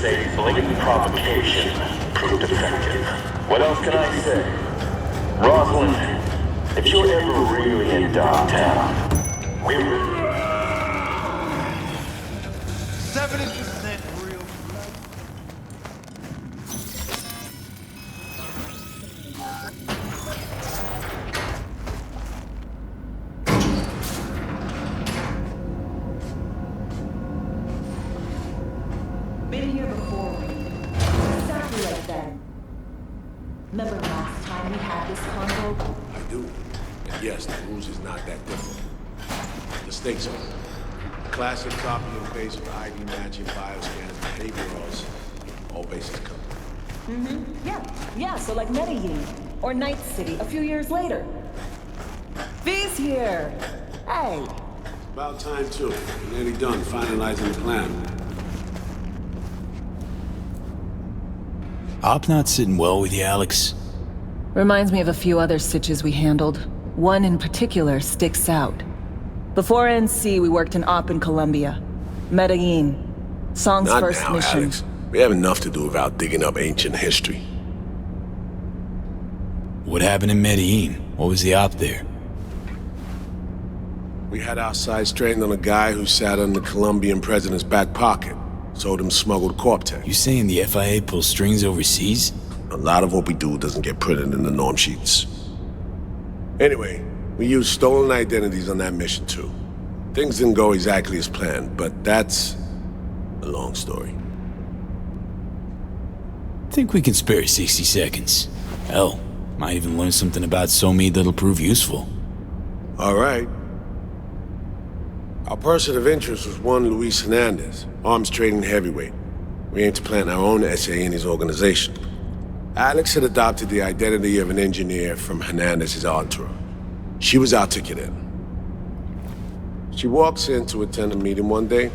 Yesterday's blatant provocation proved effective. What else can I say? Rosalind, if you're ever really in Dogtown, we're... 70% real. Been here before. Exactly like that. Remember last time we had this convo? I do. And yes, the rules is not that different. The stakes are classic copy and paste for ID matching, bioscans, behaviorals, all bases covered. Yeah, so like Medellin, or Night City a few years later. V's here! Hey! About time too. We're nearly done finalizing the plan. Op not sitting well with you, Alex. Reminds me of a few other stitches we handled. One in particular sticks out. Before NC, we worked in Op in Colombia. Medellin. Song's Not first now, mission. Alex. We have enough to do without digging up ancient history. What happened in Medellin? What was the op there? We had our sights trained on a guy who sat in the Colombian president's back pocket. Sold him smuggled Corp-Tech. You saying the FIA pulls strings overseas? A lot of what we do doesn't get printed in the norm sheets. Anyway, we used stolen identities on that mission too. Things didn't go exactly as planned, but that's a long story. Think we can spare 60 seconds. Hell, might even learn something about SoMe that'll prove useful. All right. Our person of interest was one Luis Hernandez, arms trading heavyweight. We aim to plant our own SA in his organization. Alex had adopted the identity of an engineer from Hernandez's entourage. She was articulate. She walks in to attend a meeting one day.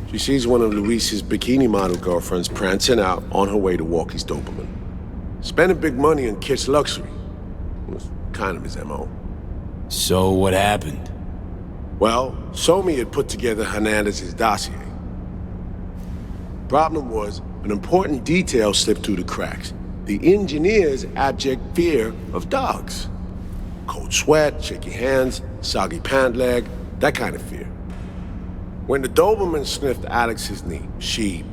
She sees one of Luis's bikini model girlfriends prancing out on her way to walk his Doberman. Spending big money on kitsch luxury. It was kind of his MO. So what happened? Well, SoMe had put together Hernandez's dossier. Problem was, an important detail slipped through the cracks. The engineer's abject fear of dogs. Cold sweat, shaky hands, soggy pant leg, that kind of fear. When the Doberman sniffed Alex's knee, she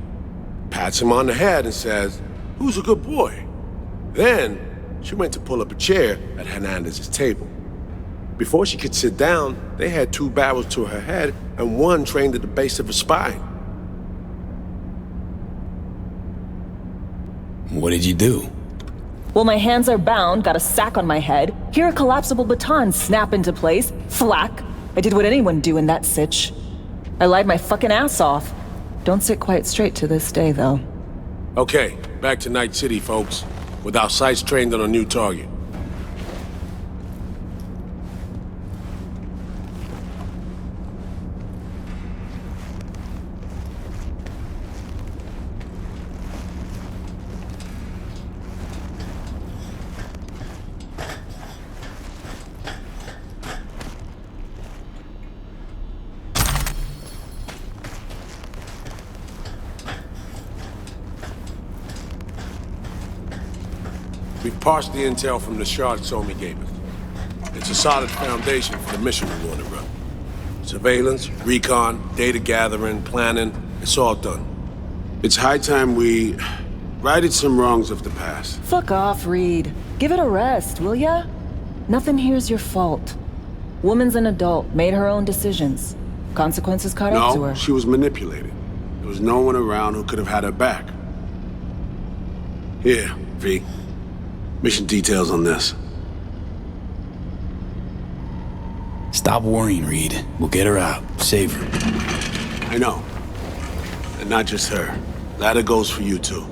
pats him on the head and says, "Who's a good boy?" Then, she went to pull up a chair at Hernandez's table. Before she could sit down, they had two barrels to her head and one trained at the base of her spine. What did you do? Well, my hands are bound, got a sack on my head. Here a collapsible baton snap into place. Flack. I did what anyone do in that sitch. I lied my fucking ass off. Don't sit quite straight to this day, though. Okay, back to Night City, folks. With our sights trained on a new target. We've parsed the intel from the shard SoMe gave us. It's a solid foundation for the mission we want to run. Surveillance, recon, data gathering, planning, it's all done. It's high time we righted some wrongs of the past. Fuck off, Reed. Give it a rest, will ya? Nothing here's your fault. Woman's an adult, made her own decisions. Consequences caught up to her. No, she was manipulated. There was no one around who could have had her back. Here, V. Mission details on this. Stop worrying, Reed. We'll get her out. Save her. I know. And not just her. That goes for you too.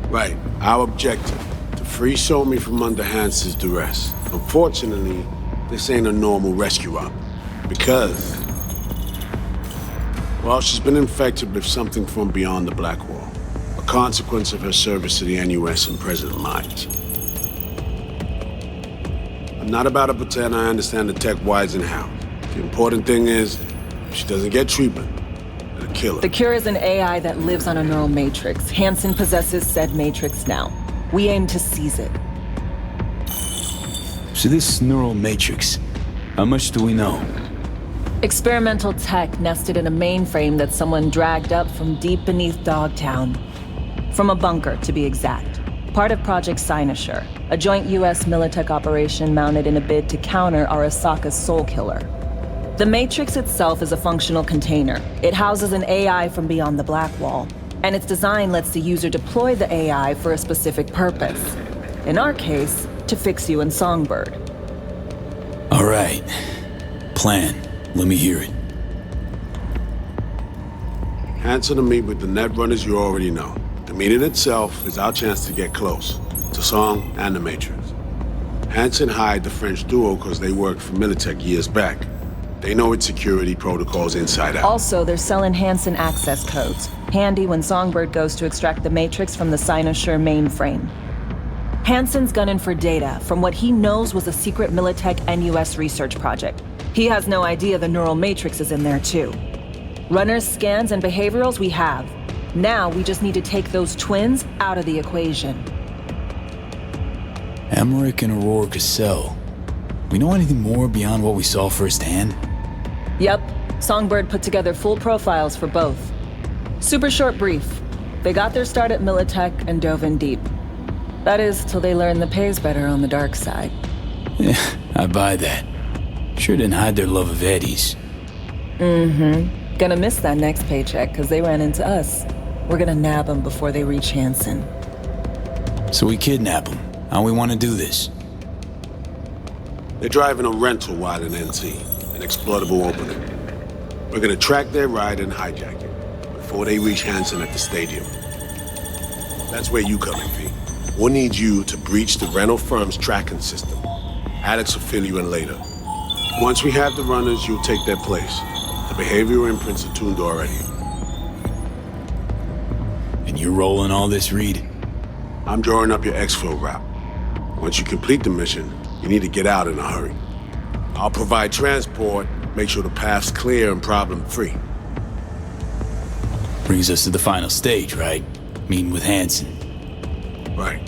Right. Our objective. To free SoMe from under Hansen's duress. Unfortunately, this ain't a normal rescue op. Because... well, she's been infected with something from beyond the Black Wall. A consequence of her service to the NUS and President Mines. I'm not about to pretend I understand the tech whys and how. The important thing is, if she doesn't get treatment, that it killer. The cure is an AI that lives on a neural matrix. Hansen possesses said matrix now. We aim to seize it. So this neural matrix, how much do we know? Experimental tech nested in a mainframe that someone dragged up from deep beneath Dogtown. From a bunker, to be exact. Part of Project Cynosure, a joint US Militech operation mounted in a bid to counter Arasaka's soul killer. The Matrix itself is a functional container. It houses an AI from beyond the Black Wall, and its design lets the user deploy the AI for a specific purpose. In our case, to fix you and Songbird. All right. Plan. Let me hear it. Hansen to meet with the Netrunners you already know. The meeting itself is our chance to get close to Song and the Matrix. Hansen hired the French duo because they worked for Militech years back. They know its security protocols inside out. Also, they're selling Hansen access codes. Handy when Songbird goes to extract the Matrix from the Cynosure mainframe. Hansen's gunning for data from what he knows was a secret Militech NUS research project. He has no idea the neural matrix is in there too. Runners, scans, and behaviorals we have. Now we just need to take those twins out of the equation. Emmerich and Aurora Cassell. We know anything more beyond what we saw firsthand? Yep, Songbird put together full profiles for both. Super short brief. They got their start at Militech and dove in deep. That is, till they learn the pay's better on the dark side. Yeah, I buy that. Sure didn't hide their love of Eddie's. Mm-hmm. Gonna miss that next paycheck, because they ran into us. We're gonna nab them before they reach Hansen. So we kidnap them. How we want to do this? They're driving a rental while in NC, an exploitable opening. We're gonna track their ride and hijack it before they reach Hansen at the stadium. That's where you come in, V. We'll need you to breach the rental firm's tracking system. Alex will fill you in later. Once we have the runners, you'll take their place. The behavioral imprints are tuned already. And you're rolling all this, Reed? I'm drawing up your exfil route. Once you complete the mission, you need to get out in a hurry. I'll provide transport, make sure the path's clear and problem-free. Brings us to the final stage, right? Meeting with Hansen. Right.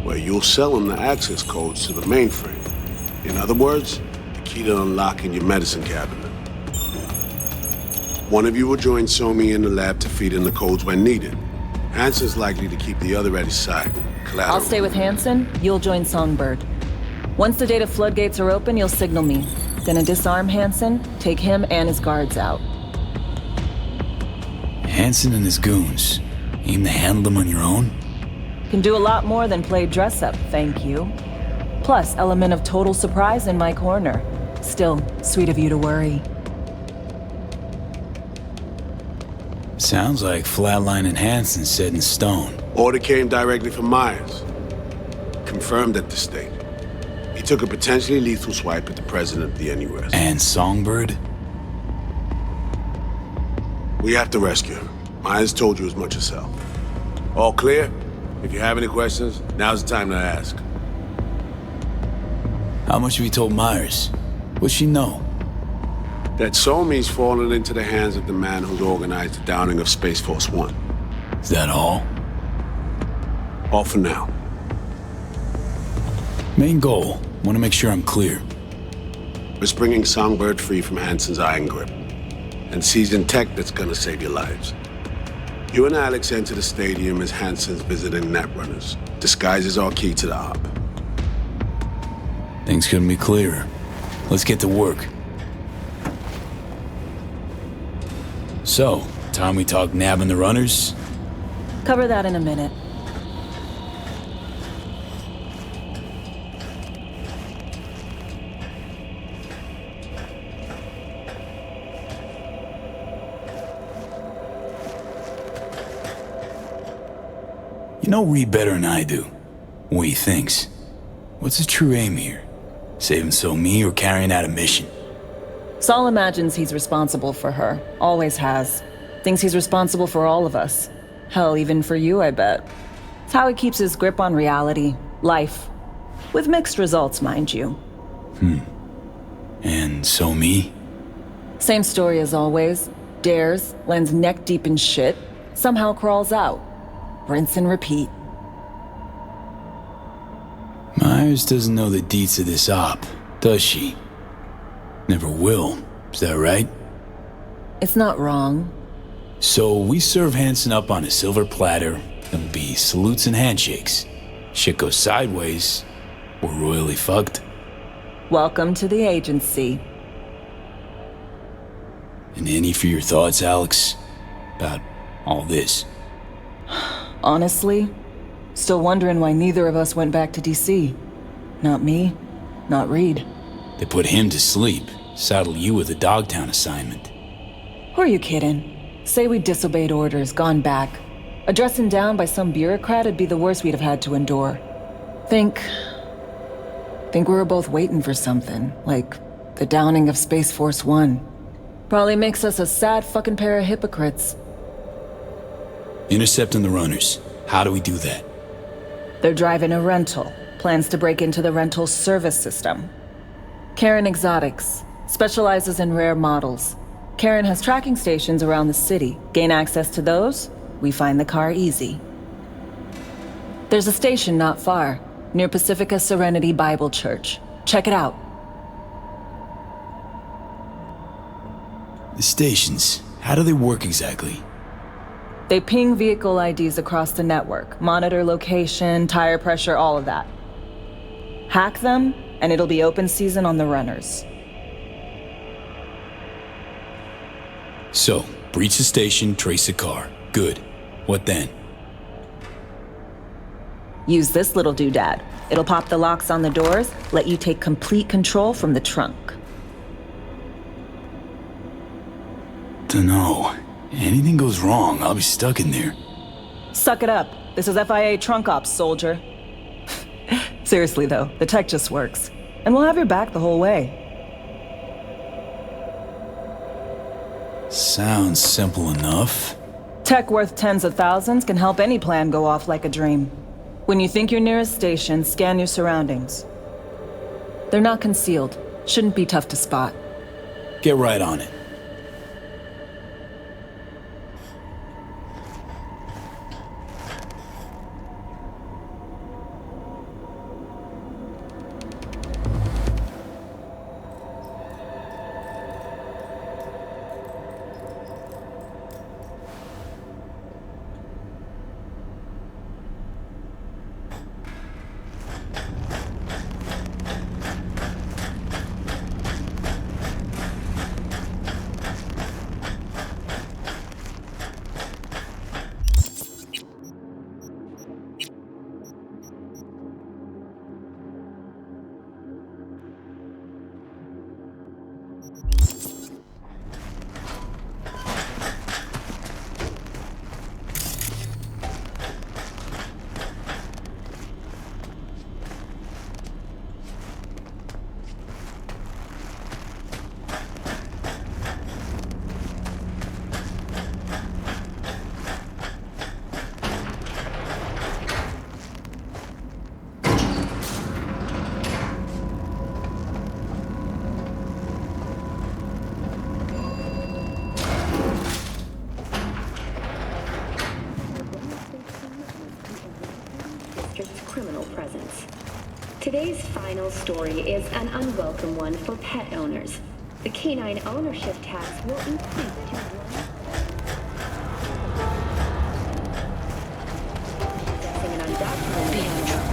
Where you'll sell them the access codes to the mainframe. In other words, the key to unlocking your medicine cabinet. One of you will join Somi in the lab to feed in the codes when needed. Hansen's likely to keep the other at his side. Collateral. I'll stay with Hansen, you'll join Songbird. Once the data floodgates are open, you'll signal me. Gonna disarm Hansen, take him and his guards out. Hansen and his goons. Aim to handle them on your own? Can do a lot more than play dress-up, thank you. Plus, element of total surprise in my corner. Still, sweet of you to worry. Sounds like Flatline and Hansen set in stone. Order came directly from Myers. Confirmed at the state. He took a potentially lethal swipe at the president of the NUS. And Songbird? We have to rescue him. Myers told you as much yourself. All clear? If you have any questions, now's the time to ask. How much have you told Myers? What's she know? That Somi's fallen into the hands of the man who'd organized the downing of Space Force One. Is that all? All for now. Main goal. Want to make sure I'm clear. We're bringing Songbird free from Hansen's iron grip. And seizing tech that's gonna save your lives. You and Alex enter the stadium as Hansen's visiting Netrunners. Disguise is our key to the op. Things couldn't be clearer. Let's get to work. So, time we talk nabbing the runners? Cover that in a minute. You know Reed better than I do. What he thinks. What's his true aim here? Saving Somi or carrying out a mission? Saul imagines he's responsible for her. Always has. Thinks he's responsible for all of us. Hell, even for you, I bet. It's how he keeps his grip on reality. Life. With mixed results, mind you. And Somi? Same story as always. dares, lands neck deep in shit, somehow crawls out. Rinse and repeat. Myers doesn't know the deets of this op, does she? Never will, is that right? It's not wrong. So we serve Hansen up on a silver platter, there'll be salutes and handshakes. Shit goes sideways, we're royally fucked. Welcome to the agency. And any for your thoughts, Alex? About all this? Honestly, still wondering why neither of us went back to DC. Not me, not Reed. They put him to sleep, saddle you with a Dogtown assignment. Who are you kidding? Say we disobeyed orders, gone back. A dressing down by some bureaucrat would be the worst we'd have had to endure. Think we were both waiting for something, like the downing of Space Force One. Probably makes us a sad fucking pair of hypocrites. Intercepting the runners. How do we do that? They're driving a rental. Plans to break into the rental service system. Karen Exotics specializes in rare models. Karen has tracking stations around the city. Gain access to those, we find the car easy. There's a station not far, near Pacifica Serenity Bible Church. Check it out. The stations, how do they work exactly? They ping vehicle IDs across the network, monitor location, tire pressure, all of that. Hack them, and it'll be open season on the runners. So, breach the station, trace the car. Good. What then? Use this little doodad. It'll pop the locks on the doors, let you take complete control from the trunk. Dunno. Anything goes wrong, I'll be stuck in there. Suck it up. This is FIA trunk ops, soldier. Seriously though, the tech just works. And we'll have your back the whole way. Sounds simple enough. Tech worth tens of thousands can help any plan go off like a dream. When you think you're near a station, scan your surroundings. They're not concealed. Shouldn't be tough to spot. Get right on it. Criminal presence. Today's final story is an unwelcome one for pet owners. The canine ownership tax will increase to possessing an undocumented animal.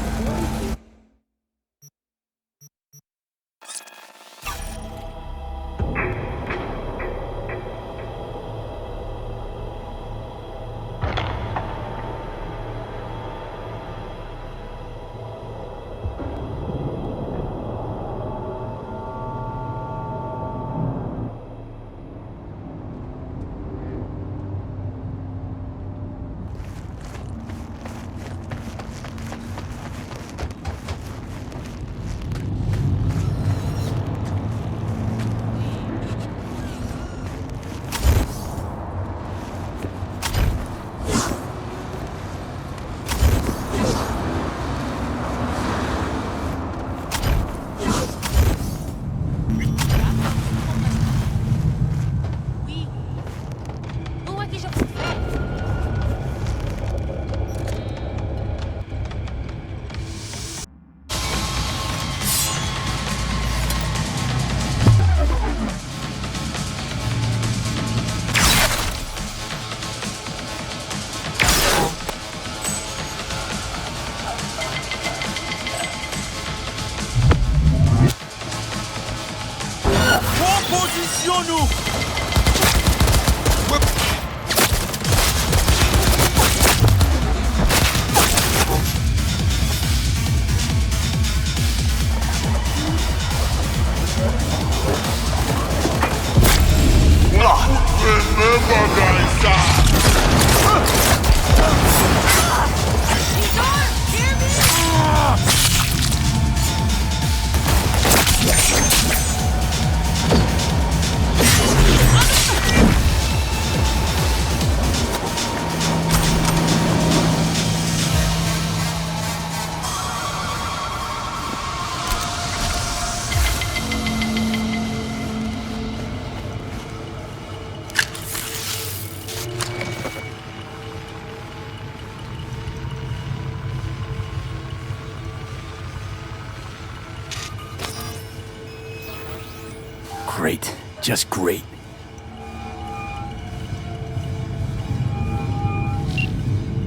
Great. Just great.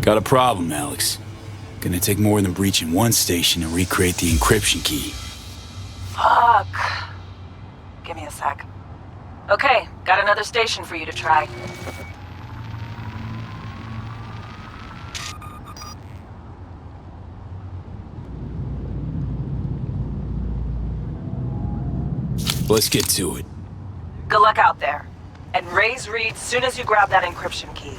Got a problem, Alex. Gonna take more than breaching one station to recreate the encryption key. Fuck. Give me a sec. Okay, got another station for you to try. Let's get to it. Good luck out there. And raise Reed soon as you grab that encryption key.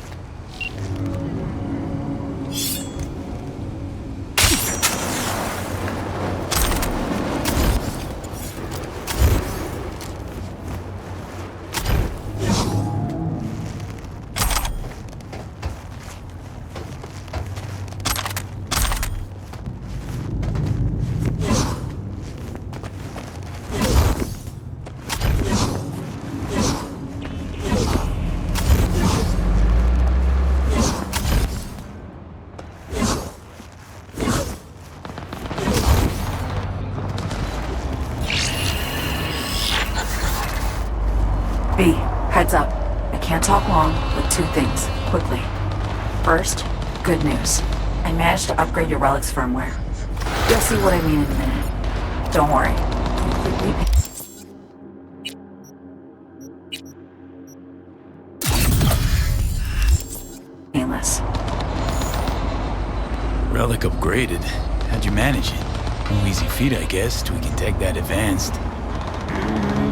B, heads up. I can't talk long, but two things, quickly. First, good news. I managed to upgrade your relic's firmware. You'll see what I mean in a minute. Don't worry. Completely painless. Relic upgraded. How'd you manage it? No easy feat, I guess, tweaking tech that advanced.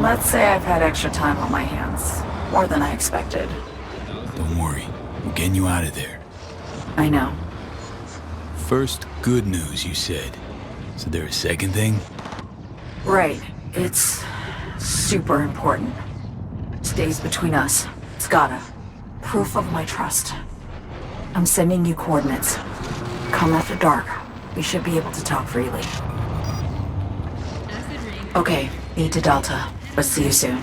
Let's say I've had extra time on my hands. More than I expected. Don't worry. We're getting you out of there. I know. First, good news, you said. So there a second thing? Right. It's super important. Stays between us. It's gotta. Proof of my trust. I'm sending you coordinates. Come after dark. We should be able to talk freely. Okay, E to Delta. Let's see you soon.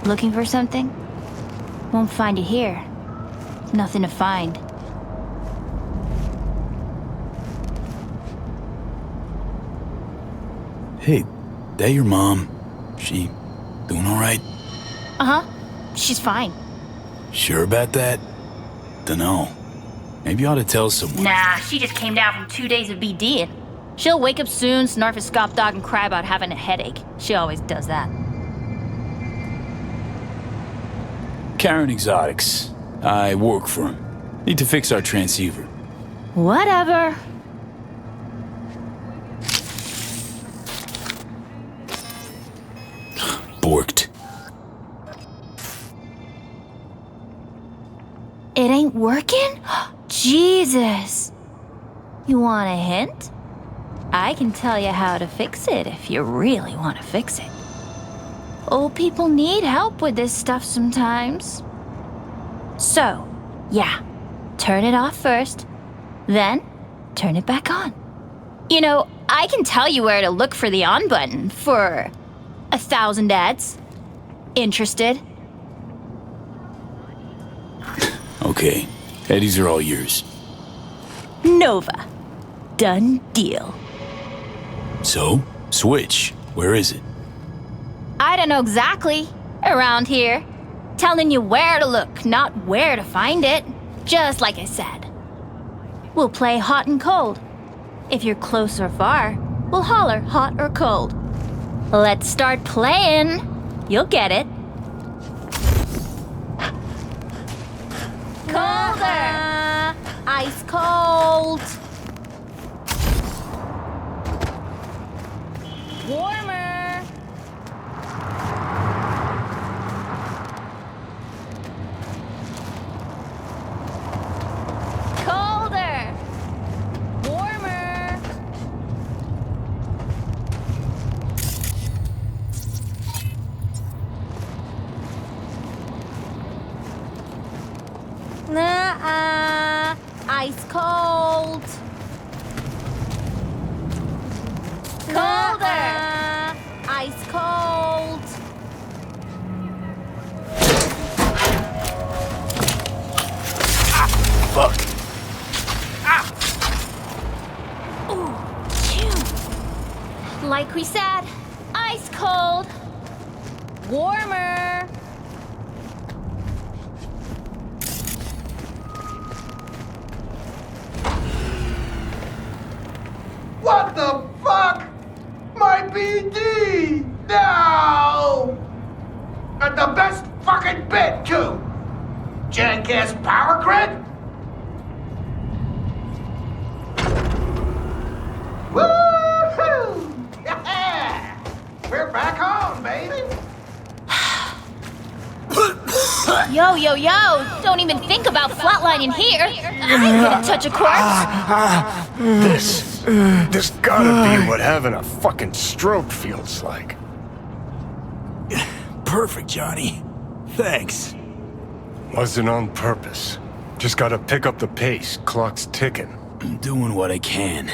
Looking for something? Won't find it here. Nothing to find. Hey, that your mom? She doing all right? Uh-huh. She's fine. Sure about that? Dunno. Maybe you ought to tell someone. Nah, she just came down from 2 days of BD. She'll wake up soon, snarf a scop dog, and cry about having a headache. She always does that. Karen Exotics. I work for him. Need to fix our transceiver. Whatever. Borked. It ain't working? Jesus. You want a hint? I can tell you how to fix it if you really want to fix it. Old people need help with this stuff sometimes. So, yeah, turn it off first, then turn it back on. You know, I can tell you where to look for the on button for 1,000 ads. Interested? Okay, Eddies are all yours. Nova. Done deal. So, Switch, where is it? I don't know exactly. Around here. Telling you where to look, not where to find it. Just like I said. We'll play hot and cold. If you're close or far, we'll holler hot or cold. Let's start playing. You'll get it. Colder! Ice cold! Warmer! Colder! Warmer! Nuh-uh. Ice cold. Colder. Ice cold. Fuck. Ooh, phew. Like we said, ice cold. Warmer. What the fuck? My BD! No! And the best fucking bit, too! Jackass power grid? Woo-hoo! Yeah! We're back on, baby! Yo, yo, yo! Don't even think about flatlining here. I ain't gonna touch a corpse. This gotta be what having a fucking stroke feels like. Perfect, Johnny. Thanks. Wasn't on purpose. Just gotta pick up the pace. Clock's ticking. I'm doing what I can.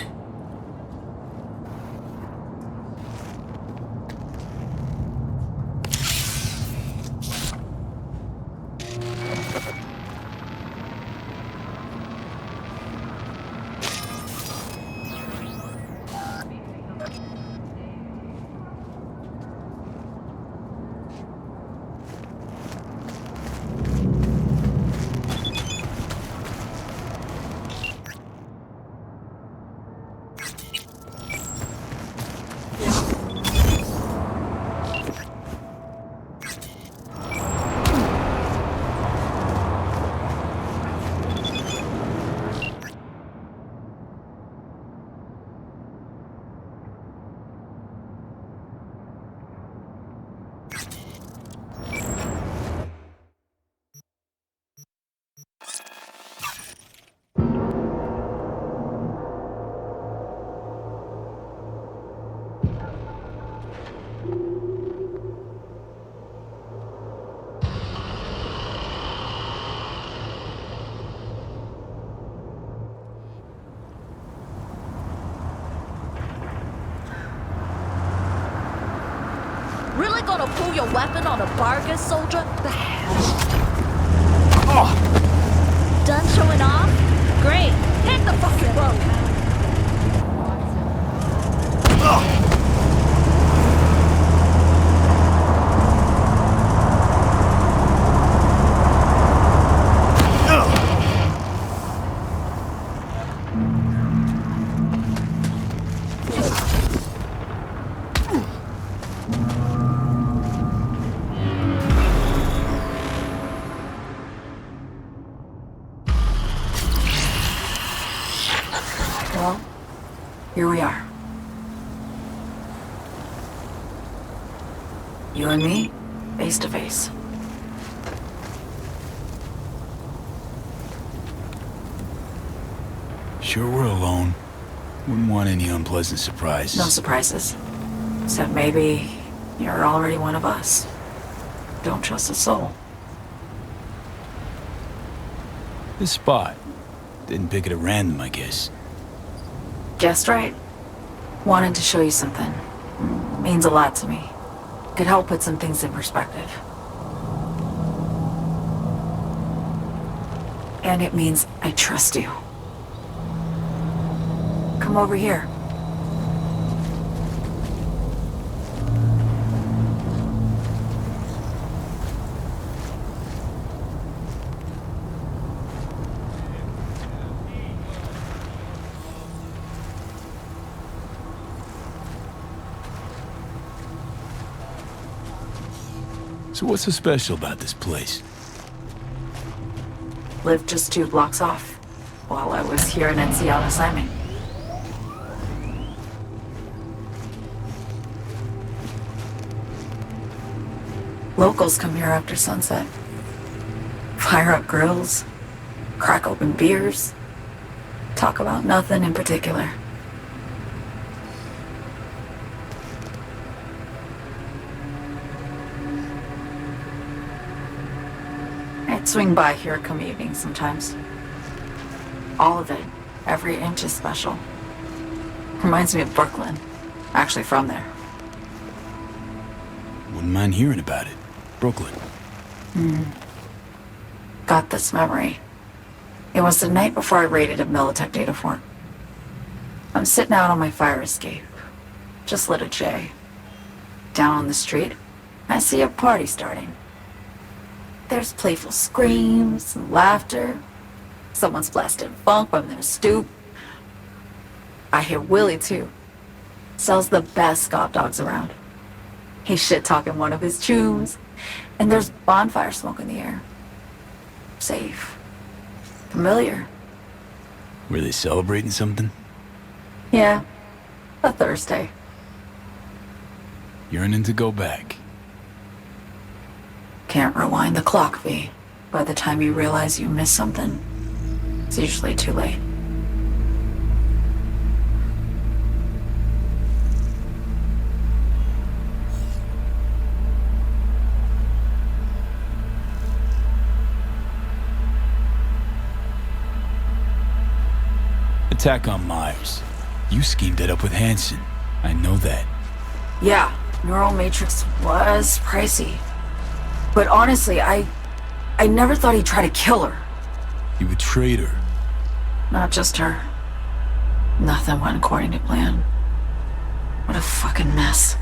Really gonna pull your weapon on a bargain, soldier? The hell? Done showing off? Great. Hit the fucking road. Well, here we are. You and me, face to face. Sure we're alone. Wouldn't want any unpleasant surprises. No surprises. Except maybe you're already one of us. Don't trust a soul. This spot. Didn't pick it at random, I guess. Guessed right. Wanted to show you something. Means a lot to me. Could help put some things in perspective. And it means I trust you. Come over here. So what's so special about this place? Lived just 2 blocks off, while I was here in NC on assignment. Locals come here after sunset. Fire up grills, crack open beers, talk about nothing in particular. I'd swing by here come evening sometimes. All of it, every inch is special. Reminds me of Brooklyn. Actually from there. Wouldn't mind hearing about it. Brooklyn. Got this memory. It was the night before I raided a Militech data fort. I'm sitting out on my fire escape. Just lit a J. Down on the street, I see a party starting. There's playful screams and laughter. Someone's blasting funk from their stoop. I hear Willie too. Sells the best scout dogs around. He's shit-talking one of his chooms, and there's bonfire smoke in the air. Safe. Familiar. Were they celebrating something? Yeah. A Thursday. Yearning to go back. Can't rewind the clock, V. By the time you realize you missed something, it's usually too late. Attack on Myers. You schemed it up with Hansen. I know that. Yeah, Neural Matrix was pricey. But honestly, I never thought he'd try to kill her. You betrayed her. Not just her. Nothing went according to plan. What a fucking mess.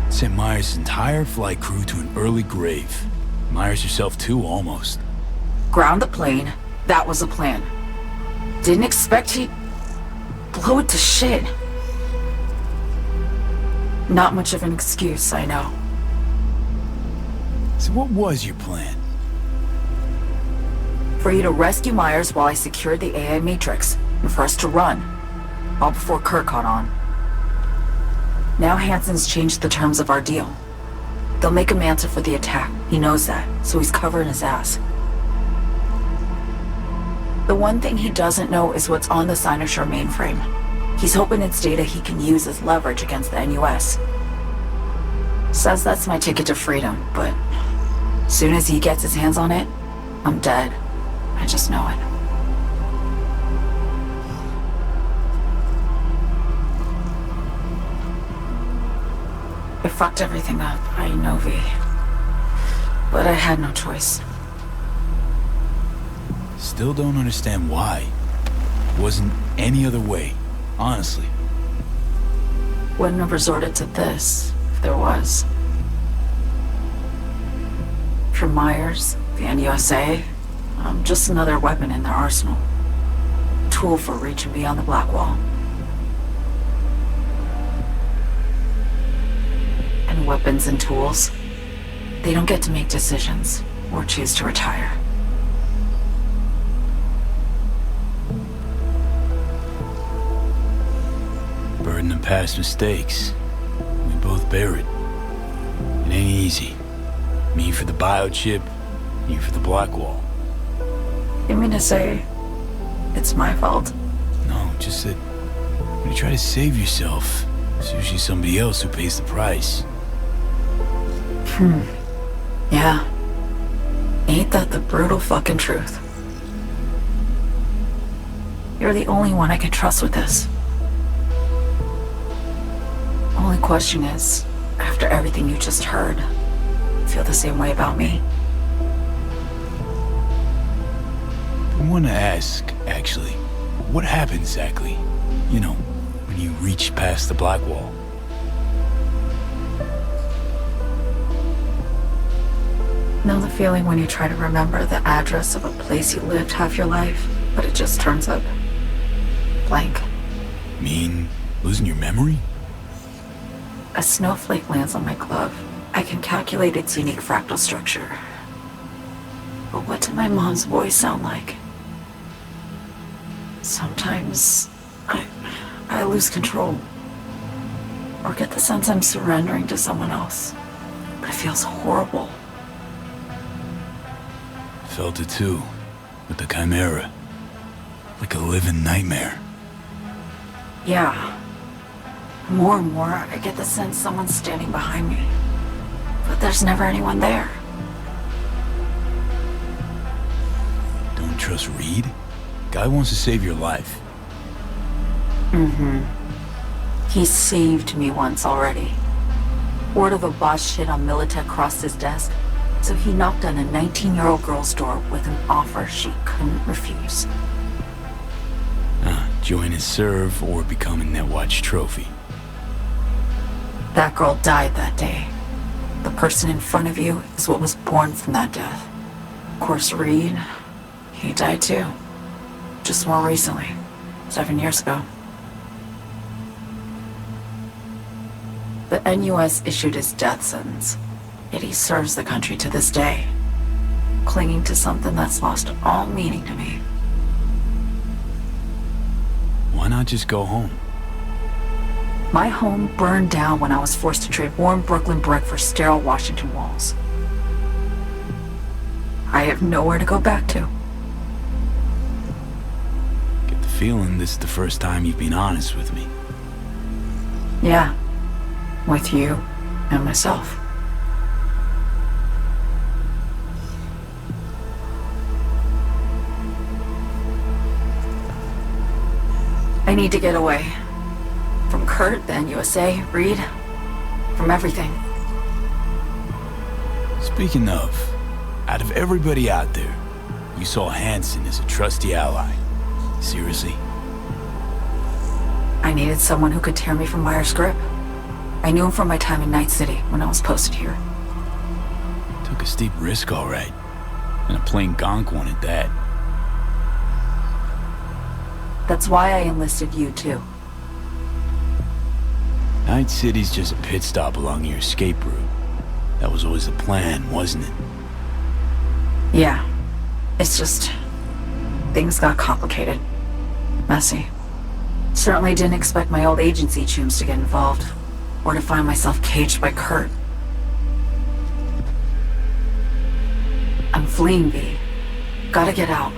Sent Myers' entire flight crew to an early grave. Myers herself too, almost. Ground the plane. That was the plan. Didn't expect he'd blow it to shit. Not much of an excuse, I know. So what was your plan? For you to rescue Myers while I secured the AI Matrix, and for us to run, all before Kurt caught on. Now Hansen's changed the terms of our deal. They'll make him answer for the attack. He knows that, so he's covering his ass. The one thing he doesn't know is what's on the Cynosure mainframe. He's hoping it's data he can use as leverage against the NUS. Says that's my ticket to freedom, but soon as he gets his hands on it, I'm dead. I just know it. It fucked everything up, I know, V. But I had no choice. Still don't understand why. Wasn't any other way, honestly. Wouldn't have resorted to this, if there was. For Myers, the NUSA, I'm just another weapon in their arsenal. Tool for reaching beyond the Black Wall. And weapons and tools, they don't get to make decisions or choose to retire. Burden of past mistakes. We both bear it. It ain't easy. Me for the biochip, you for the Black Wall. You mean to say it's my fault? just that when you try to save yourself, it's usually somebody else who pays the price. Yeah. Ain't that the brutal fucking truth? You're the only one I can trust with this. Only question is, after everything you just heard, feel the same way about me? I want to ask, actually, what happened exactly? You know, when you reach past the black wall. Know the feeling when you try to remember the address of a place you lived half your life, but it just turns up blank? Mean losing your memory? A snowflake lands on my glove. I can calculate its unique fractal structure. But what did my mom's voice sound like? Sometimes I lose control. Or get the sense I'm surrendering to someone else. But it feels horrible. Felt it too, with the Chimera. Like a living nightmare. Yeah. More and more, I get the sense someone's standing behind me. But there's never anyone there. Don't trust Reed? Guy wants to save your life. He saved me once already. Word of a boss shit on Militech crossed his desk, so he knocked on a 19-year-old girl's door with an offer she couldn't refuse. Join his serve or become a Netwatch trophy. That girl died that day. The person in front of you is what was born from that death. Of course, Reed, he died too. Just more recently. 7 years ago. The NUS issued his death sentence, yet he serves the country to this day, clinging to something that's lost all meaning to me. Why not just go home? My home burned down when I was forced to trade warm Brooklyn brick for sterile Washington walls. I have nowhere to go back to. Get the feeling this is the first time you've been honest with me. Yeah, with you and myself. I need to get away. From Kurt, the NUSA, Reed, from everything. Speaking of, out of everybody out there, you saw Hansen as a trusty ally. Seriously? I needed someone who could tear me from Myers' grip. I knew him from my time in Night City when I was posted here. Took a steep risk, all right. And a plain gonk one at that. That's why I enlisted you, too. Night City's just a pit stop along your escape route. That was always the plan, wasn't it? Yeah. It's just... things got complicated. Messy. Certainly didn't expect my old agency chooms to get involved. Or to find myself caged by Kurt. I'm fleeing, V. Gotta get out.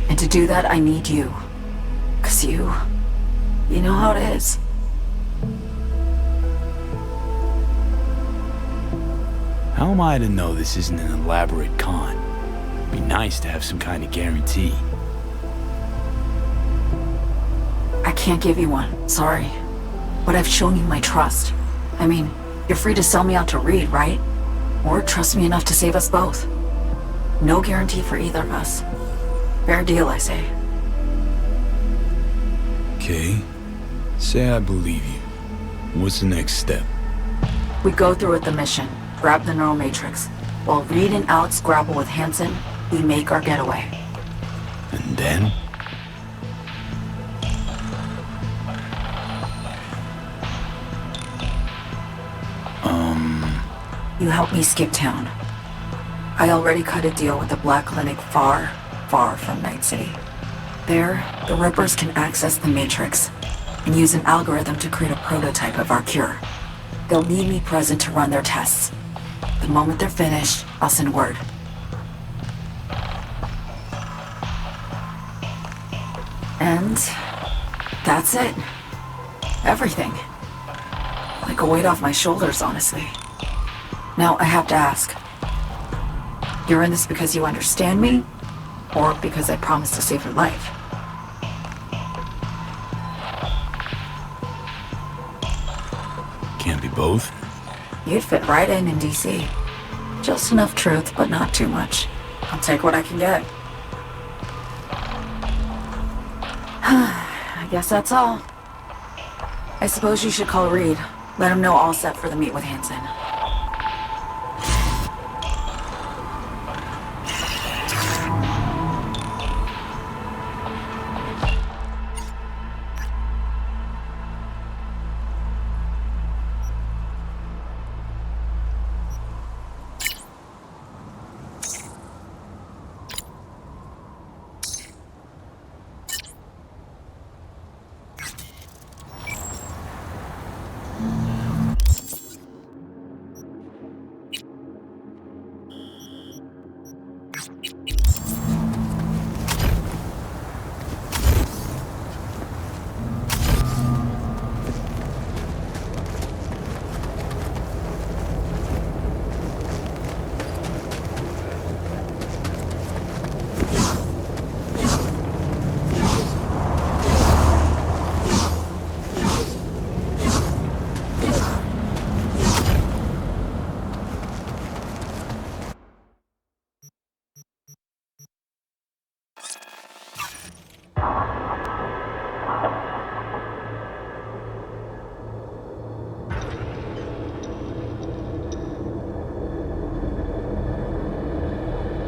And to do that, I need you. 'Cause you know how it is. How am I to know this isn't an elaborate con? It'd be nice to have some kind of guarantee. I can't give you one, sorry. But I've shown you my trust. I mean, you're free to sell me out to Reed, right? Or trust me enough to save us both. No guarantee for either of us. Fair deal, I say. Okay. Say I believe you. What's the next step? We go through with the mission. Grab the neural matrix. While Reed and Alex grapple with Hansen, we make our getaway. And then? You help me skip town. I already cut a deal with the Black Clinic far, far from Night City. There, the Rippers can access the Matrix and use an algorithm to create a prototype of our cure. They'll need me present to run their tests. The moment they're finished, I'll send word. And That's it. Everything. Like a weight off my shoulders, honestly. Now, I have to ask. You're in this because you understand me? Or because I promised to save your life? Can't be both. You'd fit right in DC. Just enough truth, but not too much. I'll take what I can get. I guess that's all. I suppose you should call Reed. Let him know all set for the meet with Hansen.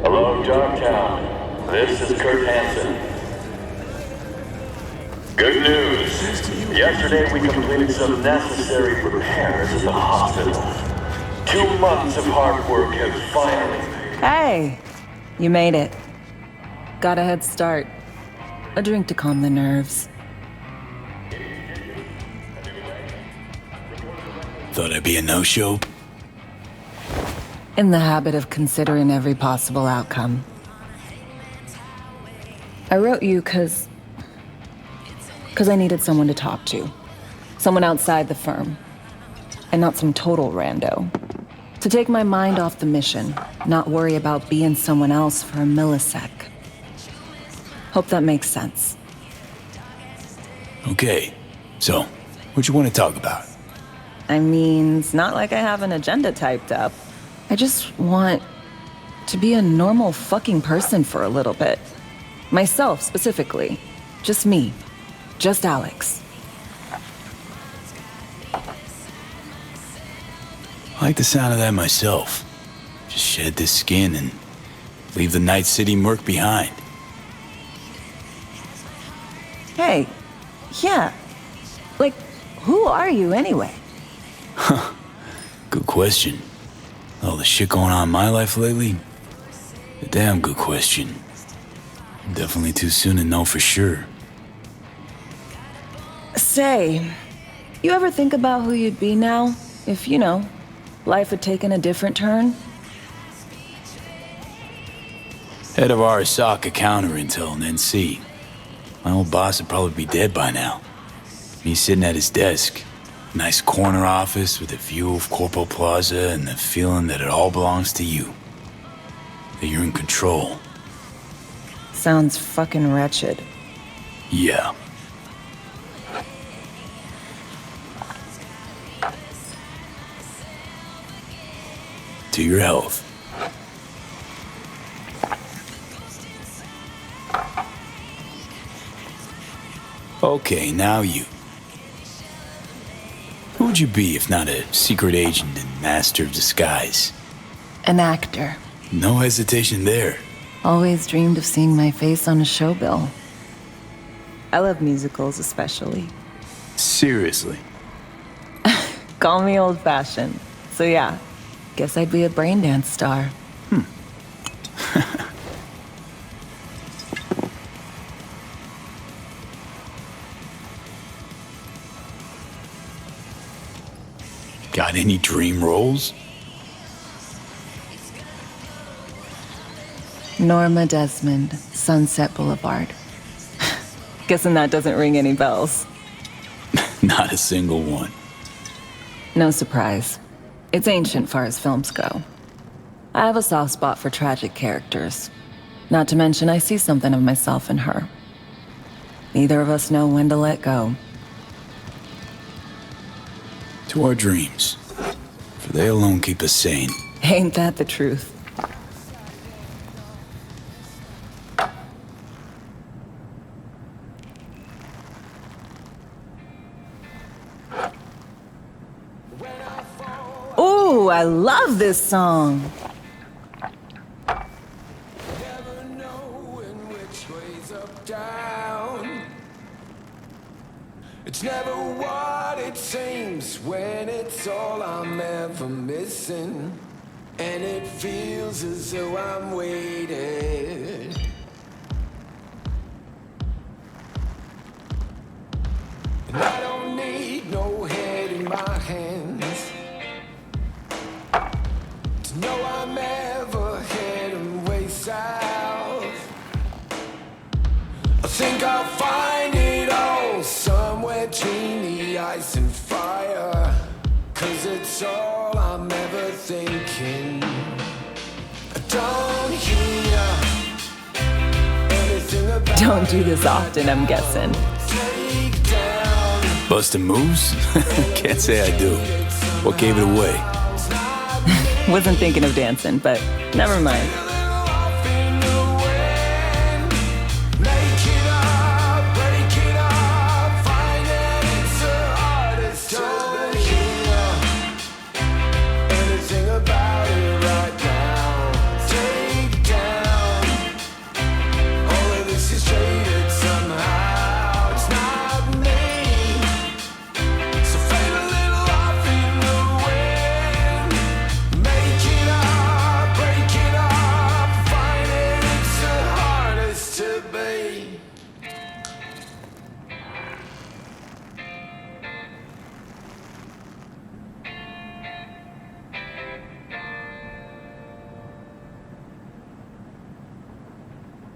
Hello, Dogtown. This is Kurt Hansen. Good news. Yesterday we completed some necessary repairs at the hospital. 2 months of hard work have finally... Hey, you made it. Got a head start. A drink to calm the nerves. Thought I'd be a no-show? In the habit of considering every possible outcome. I wrote you because I needed someone to talk to. Someone outside the firm. And not some total rando. To take my mind off the mission, not worry about being someone else for a millisec. Hope that makes sense. Okay, so, what you want to talk about? I mean, it's not like I have an agenda typed up. I just want to be a normal fucking person for a little bit. Myself, specifically. Just me. Just Alex. I like the sound of that myself. Just shed this skin and leave the Night City murk behind. Hey, yeah. Like, who are you anyway? Huh. Good question. All the shit going on in my life lately? A damn good question. Definitely too soon to know for sure. Say, you ever think about who you'd be now? If, life had taken a different turn? Head of our Osaka counterintel in NC. My old boss would probably be dead by now. Me sitting at his desk. Nice corner office with a view of Corpo Plaza and the feeling that it all belongs to you. That you're in control. Sounds fucking wretched. Yeah. To your health. Okay, now you. Who would you be if not a secret agent and master of disguise? An actor. No hesitation there. Always dreamed of seeing my face on a show bill. I love musicals especially. Seriously? Call me old-fashioned. So yeah, guess I'd be a braindance star. Got any dream roles? Norma Desmond, Sunset Boulevard. Guessing that doesn't ring any bells. Not a single one. No surprise. It's ancient far as films go. I have a soft spot for tragic characters. Not to mention I see something of myself in her. Neither of us know when to let go. To our dreams. For they alone keep us sane. Ain't that the truth? Ooh, I love this song. Never knowing which way's up, down. It's never what it seems when it's all I'm ever missing. And it feels as though I'm waiting. And I don't need no head in my hands to know I'm ever heading way south. I think I'll find it all somewhere between the ice and fire. 'Cause it's all I'm ever thinking. I don't hear anything about. Don't do this often, I'm guessing. Take down. Busting moves? Can't say I do. What gave it away? Wasn't thinking of dancing, but never mind.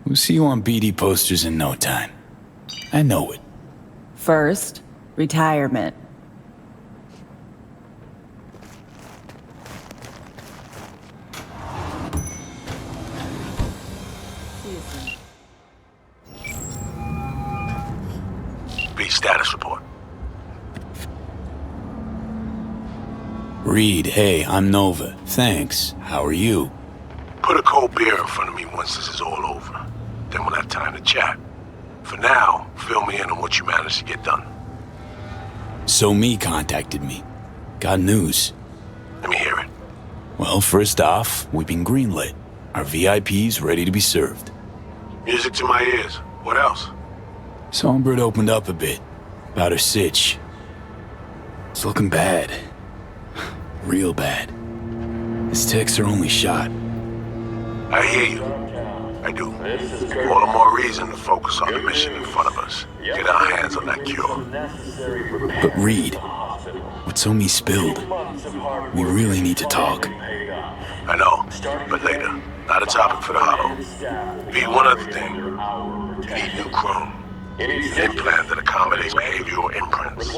We'll see you on BD posters in no time. I know it. First, retirement. B status report. Reed, hey, I'm Nova. Thanks. How are you? Put a cold beer in front of me once this is all over. Then we'll have time to chat. For now, fill me in on what you managed to get done. So Me contacted me. Got news. Let me hear it. Well, first off, we've been greenlit. Our VIP's ready to be served. Music to my ears. What else? Songbird opened up a bit. About her sitch. It's looking bad. Real bad. His texts are only shot. I hear you. I do. All the more reason to focus on the mission in front of us. Get our hands on that cure. But Reed, what So Me spilled, we really need to talk. I know, but later. Not a topic for the hollow. Be one other thing. You need new chrome. An implant that accommodates behavioral imprints.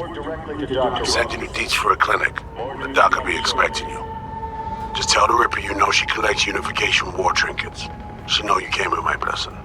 I'm sending you deets for a clinic. The doc will be expecting you. Just tell the Ripper you know she collects unification war trinkets. She'll know you came with my blessing.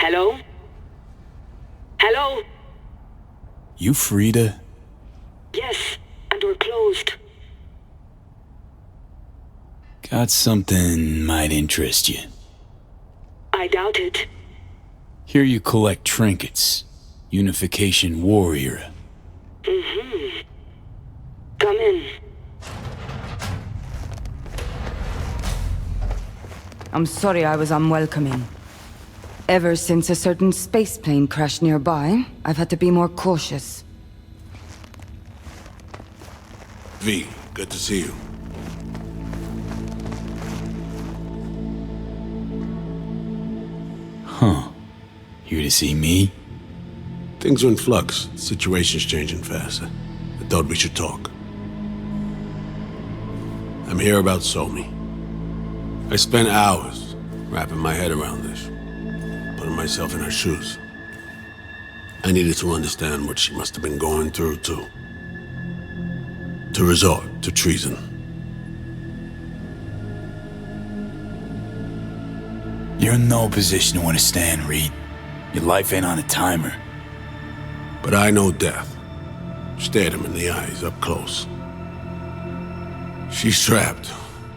Hello? Hello? You Frida? Yes, and we're closed. Got something might interest you. I doubt it. Here you collect trinkets. Unification warrior. Mm-hmm. Come in. I'm sorry I was unwelcoming. Ever since a certain space plane crashed nearby, I've had to be more cautious. V, good to see you. Huh. Here to see me? Things are in flux. Situation's changing fast. I thought we should talk. I'm here about Somi. I spent hours wrapping my head around this, putting myself in her shoes. I needed to understand what she must have been going through to resort to treason. You're in no position to understand, Reed. Your life ain't on a timer. But I know death. Stared him in the eyes up close. She's trapped.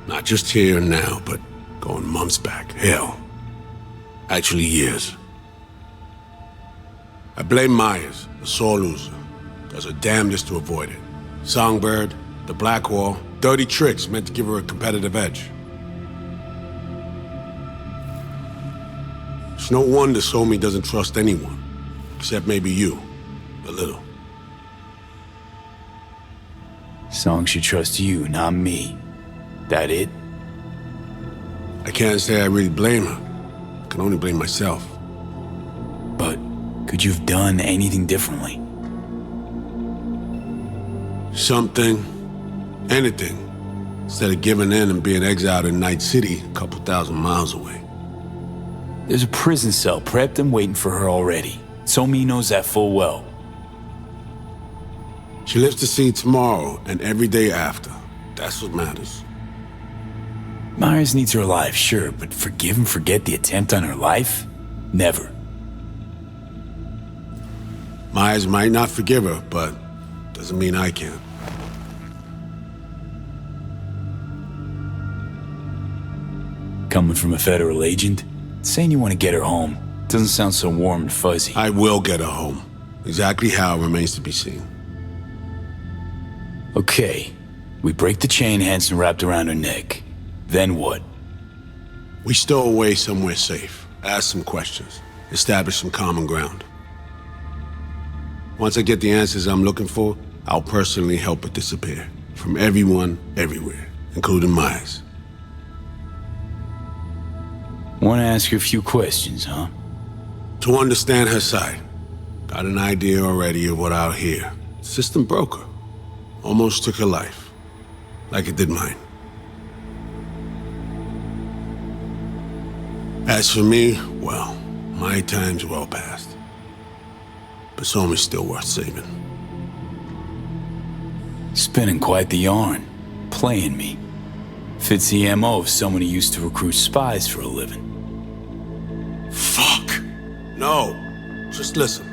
Not just here and now, but going months back. Hell. Actually years. I blame Myers, the sore loser. Does her damnedest to avoid it. Songbird, the Blackwall, dirty tricks meant to give her a competitive edge. It's no wonder Somi doesn't trust anyone. Except maybe you. A little. Song should trust you, not me. That it? I can't say I really blame her. I can only blame myself. But could you have done anything differently? Something. Anything. Instead of giving in and being exiled in Night City, a couple thousand miles away. There's a prison cell prepped and waiting for her already. Somi knows that full well. She lives to see tomorrow and every day after. That's what matters. Myers needs her alive, sure, but forgive and forget the attempt on her life? Never. Myers might not forgive her, but doesn't mean I can. Coming from a federal agent? Saying you want to get her home doesn't sound so warm and fuzzy. I will get her home. Exactly how remains to be seen. Okay. We break the chain Hansen wrapped around her neck. Then what? We stow away somewhere safe. Ask some questions. Establish some common ground. Once I get the answers I'm looking for, I'll personally help her disappear. From everyone, everywhere. Including Myers. Want to ask her a few questions, huh? To understand her side. Got an idea already of what I'll hear. System broke her. Almost took her life. Like it did mine. As for me, well, my time's well past. But Somi's still worth saving. Spinning quite the yarn. Playing me. Fits the MO of someone who used to recruit spies for a living. Fuck! No. Just listen.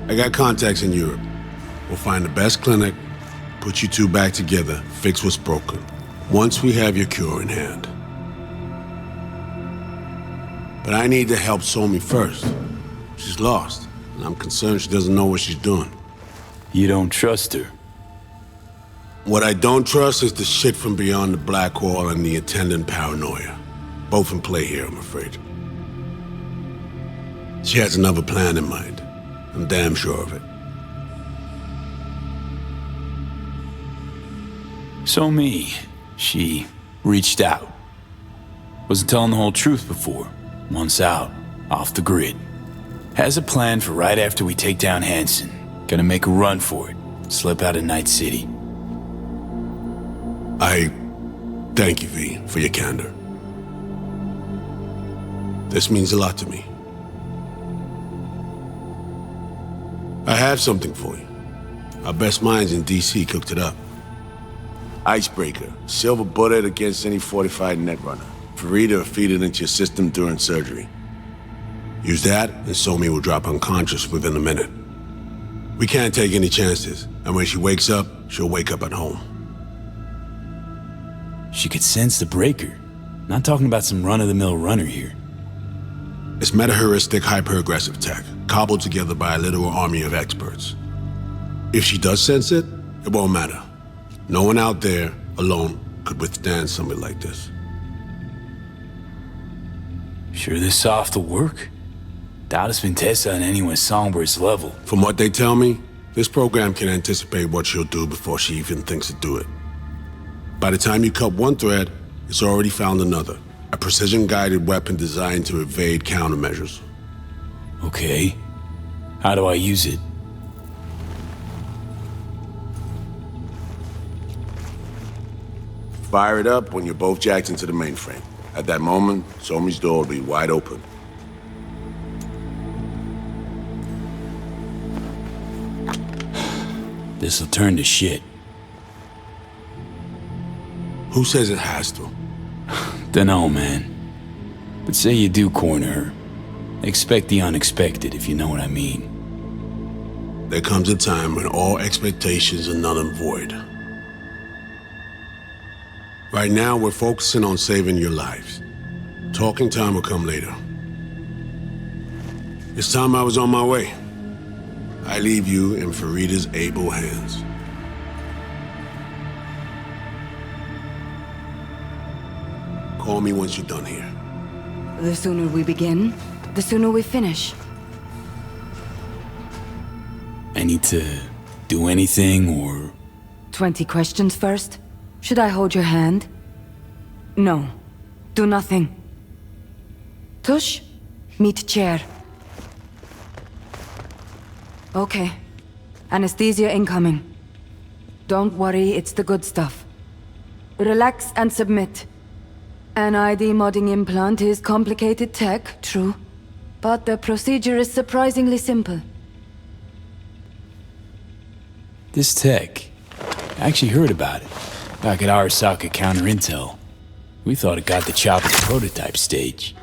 I got contacts in Europe. We'll find the best clinic, put you two back together, fix what's broken. Once we have your cure in hand. But I need to help Somi first. She's lost, and I'm concerned she doesn't know what she's doing. You don't trust her? What I don't trust is the shit from beyond the Blackwall and the attendant paranoia. Both in play here, I'm afraid. She has another plan in mind. I'm damn sure of it. Somi, she reached out. Wasn't telling the whole truth before. Once out, off the grid. Has a plan for right after we take down Hansen. Gonna make a run for it. Slip out of Night City. I thank you, V, for your candor. This means a lot to me. I have something for you. Our best minds in DC cooked it up. Icebreaker, silver bullet against any fortified netrunner. Farida will feed it into your system during surgery. Use that, and Somi will drop unconscious within a minute. We can't take any chances, and when she wakes up, she'll wake up at home. She could sense the breaker. Not talking about some run-of-the-mill runner here. It's meta-heuristic, hyper-aggressive tech, cobbled together by a literal army of experts. If she does sense it, it won't matter. No one out there, alone, could withstand something like this. Sure this soft will work? Doubt it's been tested on anyone Songbird's level. From what they tell me, this program can anticipate what she'll do before she even thinks to do it. By the time you cut one thread, it's already found another. A precision-guided weapon designed to evade countermeasures. Okay. How do I use it? Fire it up when you're both jacked into the mainframe. At that moment, Somi's door will be wide open. This'll turn to shit. Who says it has to? Dunno, man. But say you do corner her. Expect the unexpected, if you know what I mean. There comes a time when all expectations are null and void. Right now, we're focusing on saving your lives. Talking time will come later. It's time I was on my way. I leave you in Farida's able hands. Call me once you're done here. The sooner we begin, the sooner we finish. I need to do anything, or... 20 questions first? Should I hold your hand? No. Do nothing. Tush, meet chair. Okay. Anesthesia incoming. Don't worry, it's the good stuff. Relax and submit. An ID modding implant is complicated tech, true. But the procedure is surprisingly simple. This tech... I actually heard about it. Back at Arasaka Counter Intel. We thought it got the chop at the prototype stage.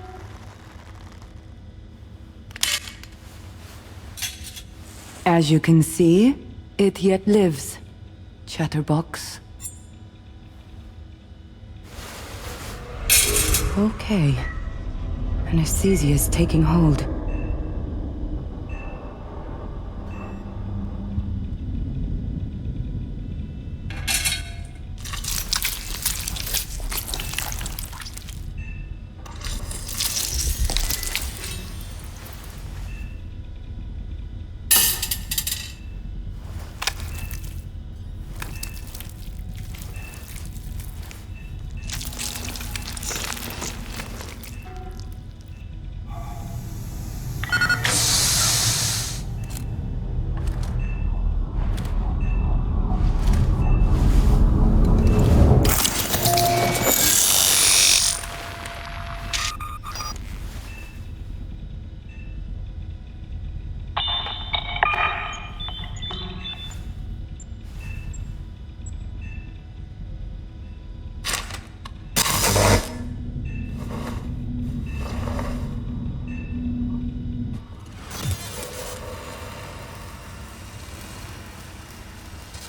As you can see, it yet lives. Chatterbox. Okay. Anesthesia is taking hold.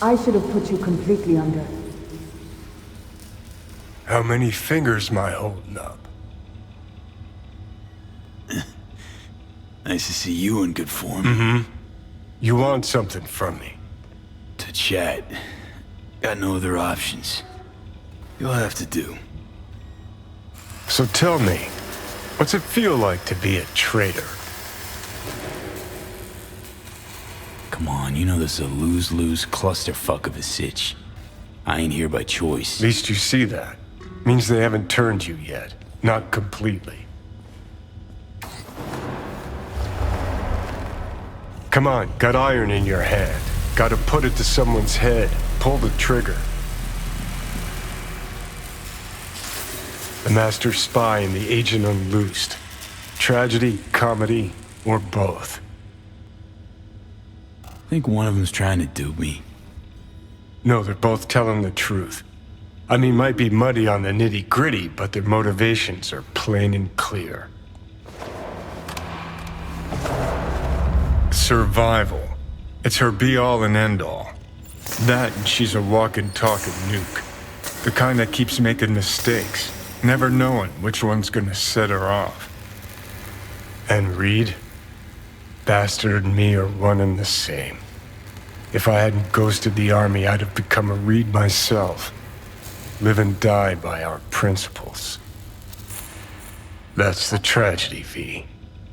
I should have put you completely under. How many fingers am I holding up? Nice to see you in good form. Mm-hmm. You want something from me? To chat. Got no other options. You'll have to do. So tell me, what's it feel like to be a traitor? Come on, you know this is a lose-lose clusterfuck of a sitch. I ain't here by choice. At least you see that. Means they haven't turned you yet. Not completely. Come on, got iron in your hand. Gotta put it to someone's head. Pull the trigger. The master spy and the agent unloosed. Tragedy, comedy, or both. Think one of them's trying to dupe me? No, they're both telling the truth. I mean, might be muddy on the nitty-gritty, but their motivations are plain and clear. Survival. It's her be-all and end-all. That and she's a walking, talking nuke. The kind that keeps making mistakes, never knowing which one's gonna set her off. And Reed? Bastard and me are one and the same. If I hadn't ghosted the army, I'd have become a Reed myself. Live and die by our principles. That's the tragedy, V.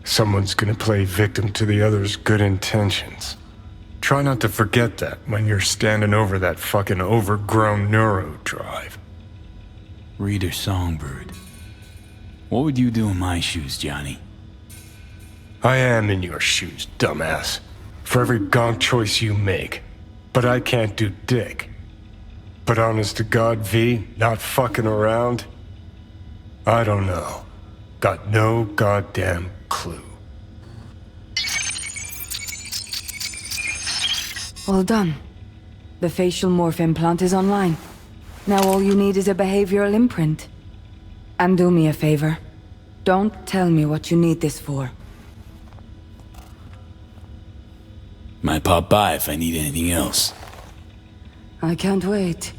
Someone's gonna play victim to the other's good intentions. Try not to forget that when you're standing over that fucking overgrown neuro drive. Reader Songbird. What would you do in my shoes, Johnny? I am in your shoes, dumbass. For every gonk choice you make. But I can't do dick. But honest to God, V, not fucking around? I don't know. Got no goddamn clue. All done. The facial morph implant is online. Now all you need is a behavioral imprint. And do me a favor. Don't tell me what you need this for. Might pop by if I need anything else. I can't wait.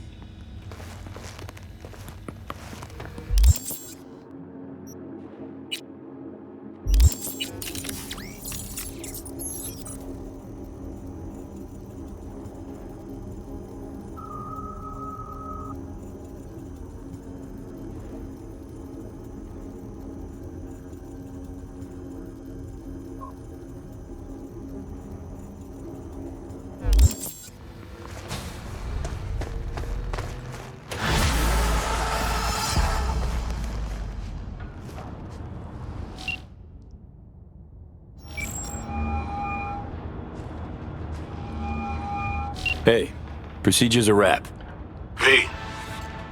Hey, procedure's a wrap. V, I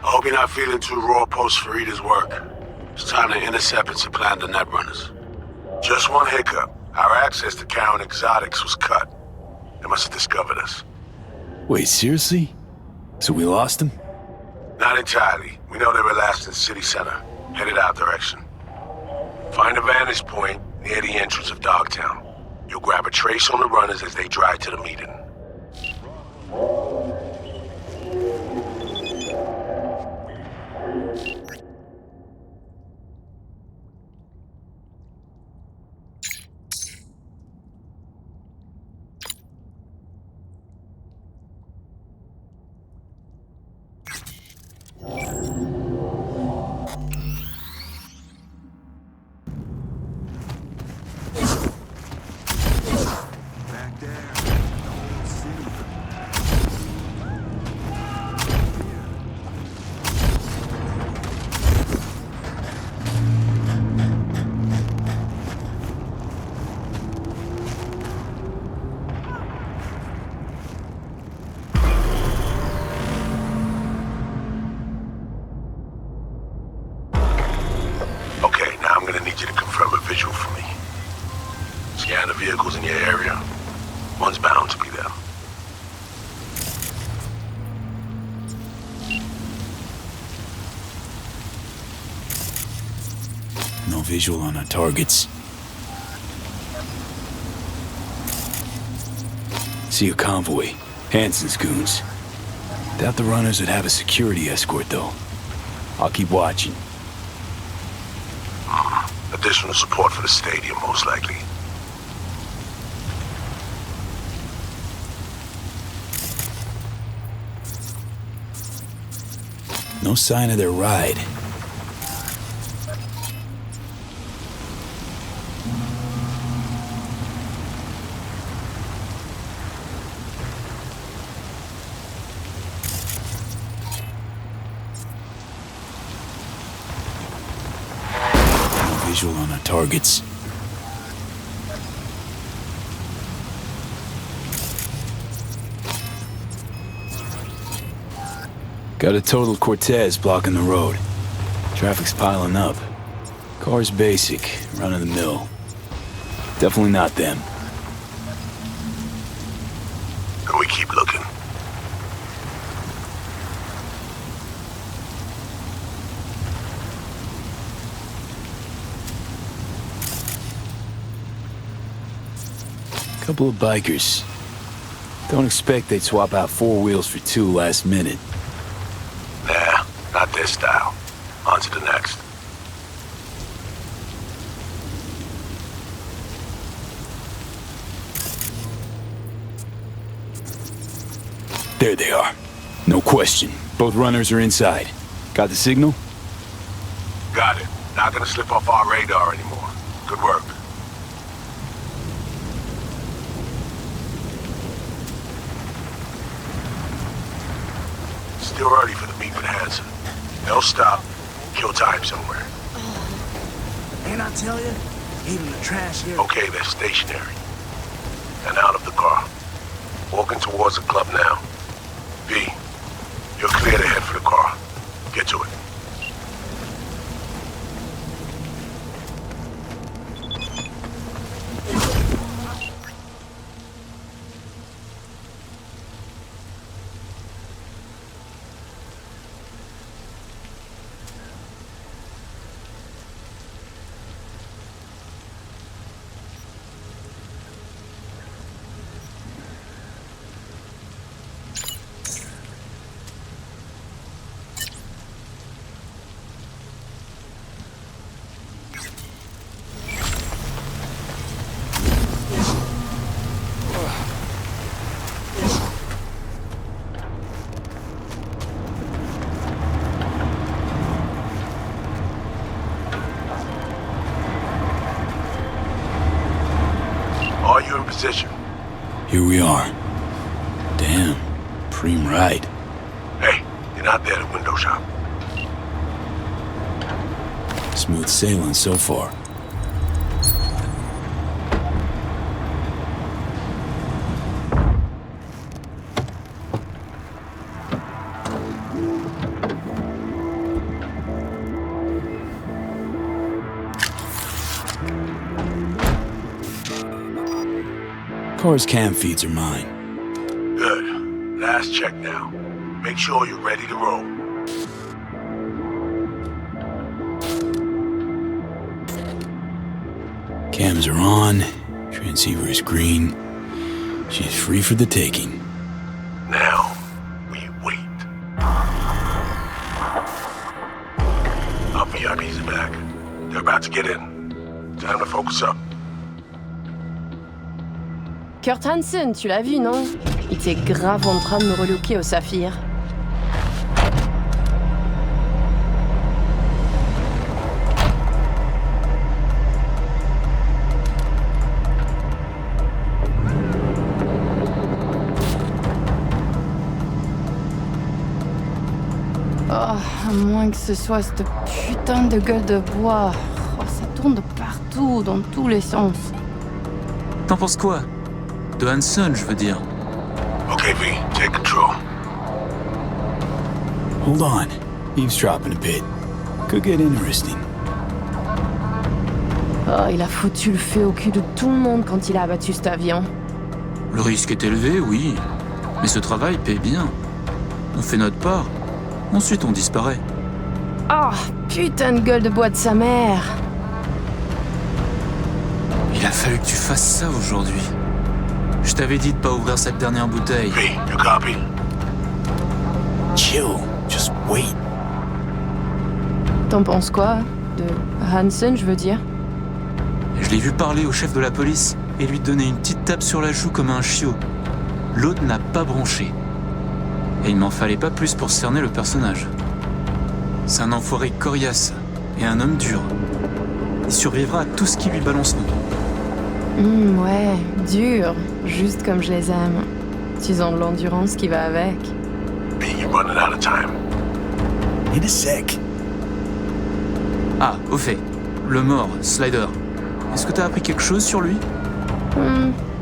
hope you're not feeling too raw post Farida's work. It's time to intercept and supplant the netrunners. Just one hiccup. Our access to Karen Exotics was cut. They must have discovered us. Wait, seriously? So we lost them? Not entirely. We know they were last in city center, headed out direction. Find a vantage point near the entrance of Dogtown. You'll grab a trace on the runners as they drive to the meeting. Vehicles in your area. One's bound to be there. No visual on our targets. See a convoy. Hansen's goons. Doubt the runners would have a security escort, though. I'll keep watching. Additional support for the stadium, most likely. No sign of their ride. No visual on our targets. Got a total Cortez blocking the road. Traffic's piling up. Car's basic, run-of-the-mill. Definitely not them. keep looking. Couple of bikers. Don't expect they'd swap out 4 wheels for 2 last minute. Nah, not this style. On to the next. There they are. No question. Both runners are inside. Got the signal? Got it. Not gonna slip off our radar anymore. Good work. Still early for the meet with Hansen. They'll stop, kill time somewhere. And I tell you, even the trash here. Okay, they're stationary. And out of the car. Walking towards the club now. V, you're clear to head for the car. Get to it. Are you in position? Here we are. Damn. Preem ride. Hey, you're not there at window shop. Smooth sailing so far. Car's cam feeds are mine. Good. Last check now. Make sure you're ready to roll. Cams are on. Transceiver is green. She's free for the taking. Now, we wait. Our VIPs are back. They're about to get in. Time to focus up. Kurt Hansen, tu l'as vu, non? Il était grave en train de me relooker au saphir. Oh, à moins que ce soit cette putain de gueule de bois. Oh, ça tourne de partout, dans tous les sens. T'en penses quoi? De Hansen, je veux dire. Okay, V, take control. Hold on. Eavesdropping a bit. Could get interesting. Oh, il a foutu le feu au cul de tout le monde quand il a abattu cet avion. Le risque est élevé, oui. Mais ce travail paie bien. On fait notre part. Ensuite, on disparaît. Oh, putain de gueule de bois de sa mère. Il a fallu que tu fasses ça aujourd'hui. Je t'avais dit de pas ouvrir cette dernière bouteille. V, you copy? Chill. Just wait. T'en penses quoi? De Hansen, je veux dire? Je l'ai vu parler au chef de la police et lui donner une petite tape sur la joue comme un chiot. L'autre n'a pas bronché. Et il m'en fallait pas plus pour cerner le personnage. C'est un enfoiré coriace et un homme dur. Il survivra à tout ce qui lui balance nous. Ouais, dur, juste comme je les aime. Ils ont de l'endurance qui va avec. V, you're running out of time. In a sec. Ah, au fait, le mort, Slider. Est-ce que t'as appris quelque chose sur lui?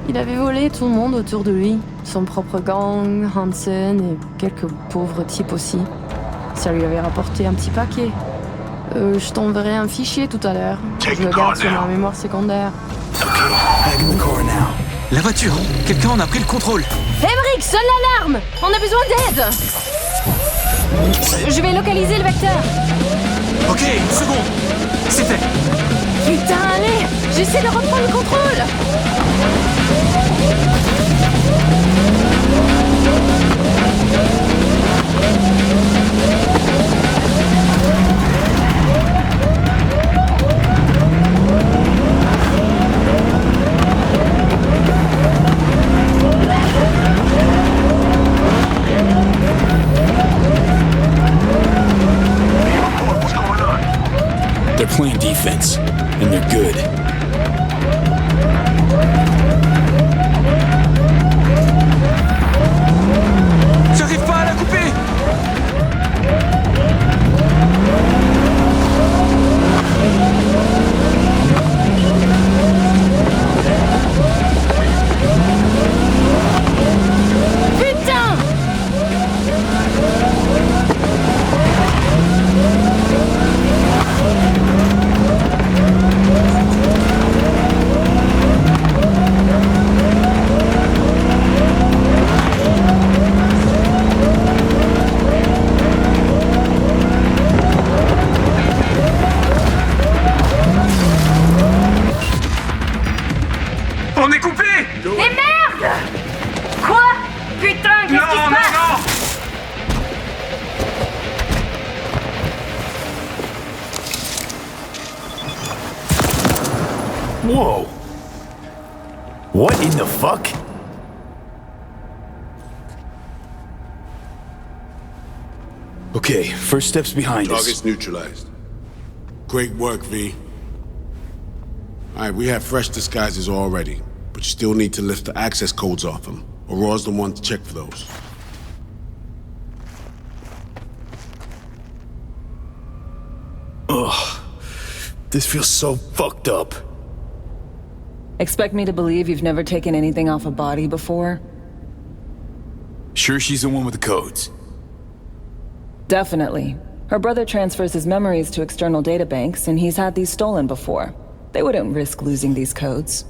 Il avait volé tout le monde autour de lui. Son propre gang, Hansen et quelques pauvres types aussi. Ça lui avait rapporté un petit paquet. Je t'enverrai un fichier tout à l'heure. Je le garde sur ma mémoire secondaire. Okay, back in the car now. La voiture! Quelqu'un en a pris le contrôle! Emmerich, sonne l'alarme! On a besoin d'aide! Je vais localiser le vecteur. Ok, une seconde! C'est fait! Putain, allez! J'essaie de reprendre le contrôle! They're playing defense, and they're good. J'arrive pas à la couper! Putain! On est coupé! Et merde! Quoi? Putain, qu'est-ce qui se passe? Whoa! What in the fuck? Okay, first steps behind us. Target's neutralized. Great work, V. Alright, we have fresh disguises already, but you still need to lift the access codes off them. Aurora's the one to check for those. Ugh. This feels so fucked up. Expect me to believe you've never taken anything off a body before? Sure she's the one with the codes? Definitely. Her brother transfers his memories to external databanks, and he's had these stolen before. They wouldn't risk losing these codes.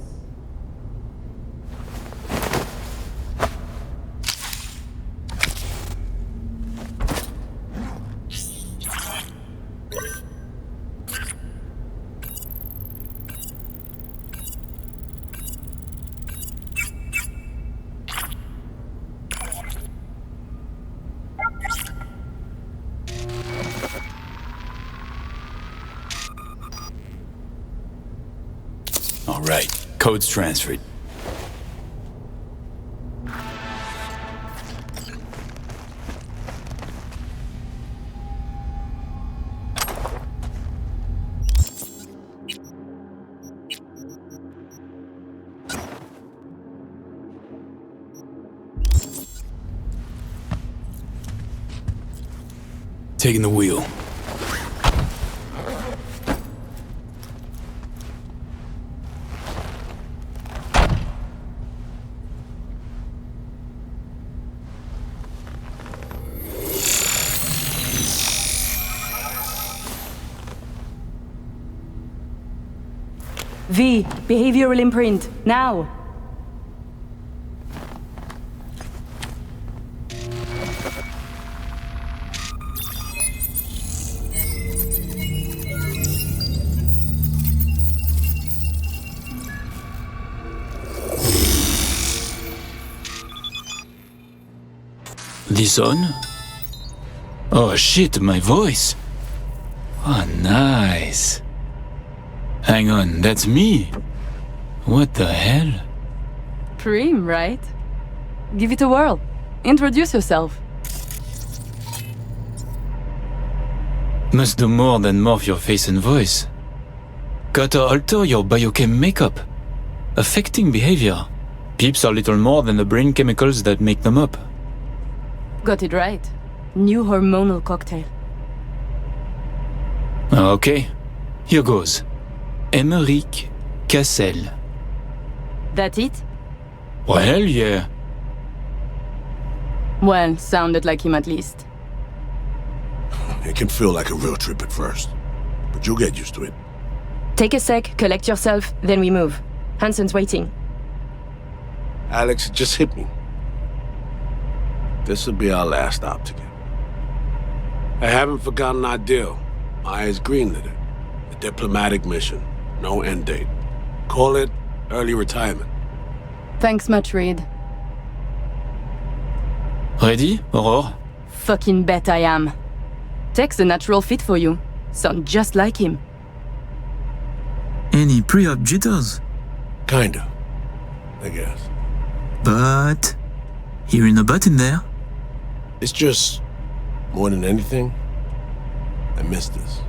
All right, code's transferred. Taking the wheel. V, behavioral imprint, now! This on? Oh shit, my voice! Oh, nice. Hang on, that's me? What the hell? Prim, right? Give it a whirl. Introduce yourself. Must do more than morph your face and voice. Gotta alter your biochem makeup. Affecting behavior. Peeps are little more than the brain chemicals that make them up. Got it right. New hormonal cocktail. Okay, here goes. Emmerich Cassel. That it? Well, yeah. Well, sounded like him at least. It can feel like a real trip at first, but you'll get used to it. Take a sec, collect yourself, then we move. Hansen's waiting. Alex, it just hit me. This will be our last stop together. I haven't forgotten our deal. Maya's greenlit it. A diplomatic mission. No end date. Call it early retirement. Thanks much, Reed. Ready, Aurore? Fucking bet I am. Tech's a natural fit for you. Sound just like him. Any pre-op jitters? Kinda, I guess. But... hearing a butt in there. It's just, more than anything, I miss this.